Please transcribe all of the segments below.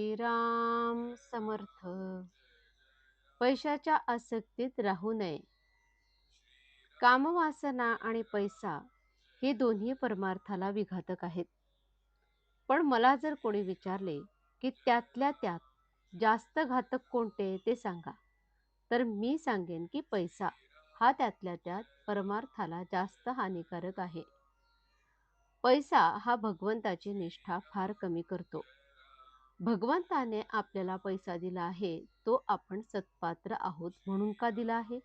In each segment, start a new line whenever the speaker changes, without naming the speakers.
श्रीराम समर्थ. पैशाच्या आसक्तीत राहू नये. कामवासना आणि पैसा हे दोन्ही परमार्थाला विघातक आहेत. पण मला जर कोणी विचारले की त्यातल्या त्यात जास्त घातक कोणते ते सांगा, तर मी सांगेन की पैसा हा त्यातल्या त्यात परमार्थाला जास्त हानिकारक आहे. पैसा हा भगवंताची निष्ठा फार कमी करतो. भगवंताने आपल्याला पैसा दिला आहे, तो आपण सत्पात्र आहोत म्हणून का दिला आहे?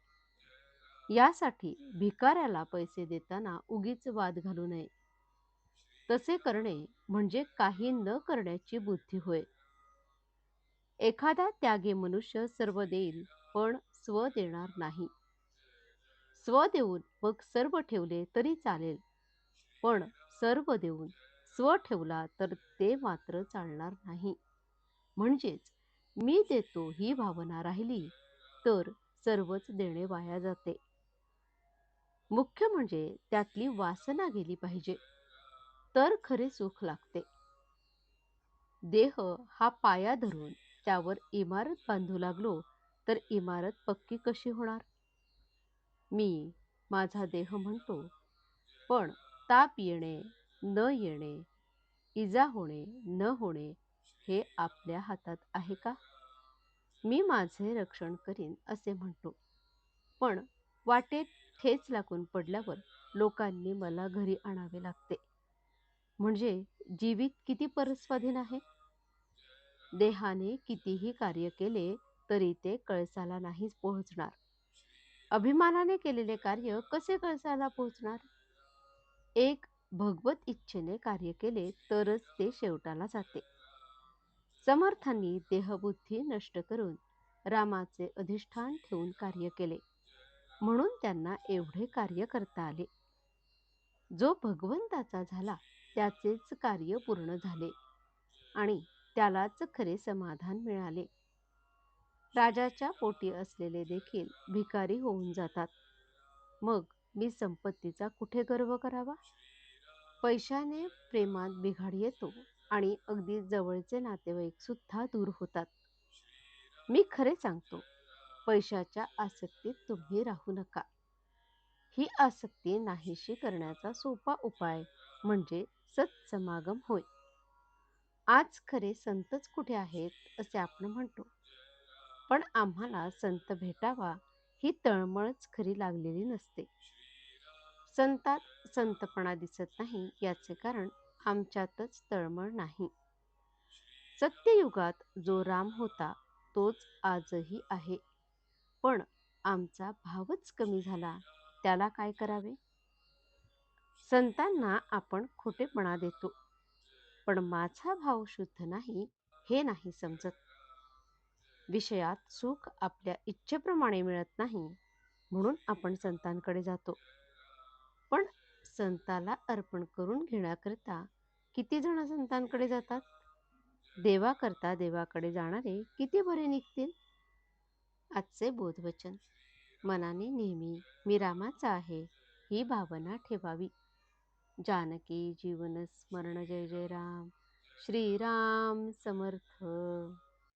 यासाठी भिकाऱ्याला पैसे देताना उगीच वाद घालू नये. तसे करणे म्हणजे काही न करण्याची बुद्धी होय. एखादा त्यागी मनुष्य सर्व देईल, पण स्व देणार नाही. स्व देऊन मग सर्व ठेवले तरी चालेल, पण सर्व देऊन स्व ठेवला तर ते मात्र चालणार नाही. म्हणजेच मी देतो ही भावना राहिली तर सर्वच देणे वाया जाते. मुख्य म्हणजे त्यातली वासना गेली पाहिजे, तर खरे सुख लागते. देह हा पाया धरून त्यावर इमारत बांधू लागलो तर इमारत पक्की कशी होणार? मी माझा देह म्हणतो, पण ताप येणे न येणे, इजा होणे न होणे हे आपल्या हातात आहे का? मी माझे रक्षण करीन असे म्हणतो, पण वाटेत ठेच लागून पडल्यावर लोकांनी मला घरी आणावे लागते. म्हणजे जीवित किती परस्वाधीन आहे. देहाने कितीही कार्य केले तरी ते कळसाला नाहीच पोहोचणार. अभिमानाने केलेले कार्य कसे कळसाला पोहोचणार? एक भगवत इच्छेने कार्य केले तरच ते शेवटाला जाते. समर्थांनी देहबुद्धी नष्ट करून रामाचे अधिष्ठान ठेवून कार्य केले, म्हणून त्यांना एवढे कार्य करता आले. जो भगवंताचा झाला त्याचेच कार्य पूर्ण झाले आणि त्यालाच खरे समाधान मिळाले. राजाच्या पोटी असलेले देखील भिकारी होऊन जातात. मग मी संपत्तीचा कुठे गर्व करावा? पैशाने प्रेमात बिघाड येतो आणि अगदी जवळचे नातेवाईक सुद्धा दूर होतात. मी खरे सांगतो, पैशाच्या आसक्तीत तुम्ही राहू नका. ही आसक्ती नाहीशी करण्याचा सोपा उपाय म्हणजे सत्समागम होय. आज खरे संतच कुठे आहेत असे आपण म्हणतो, पण आम्हाला संत भेटावा ही तळमळच खरी लागलेली नसते. संतात संतपणा दिसत नाही याचे कारण आमच्यातच तळमळ नाही. सत्ययुगात जो राम होता तोच आजही आहे, पण आमचा भावच कमी झाला, त्याला काय करावे? संतांना आपण खोटेपणा देतो, पण माझा भाव शुद्ध नाही हे नाही समजत. विषयात सुख आपल्या इच्छेप्रमाणे मिळत नाही म्हणून आपण संतांकडे जातो, पण संताला अर्पण करून घेण्याकरिता किती जण संतांकडे जातात? देवाकरता देवाकडे जाणारे किती बरे निघतील. आजचे बोधवचन मनाने नेहमी मी रामाचा आहे ही भावना ठेवावी. जानकी जीवन स्मरण. जय जय राम. श्रीराम समर्थ.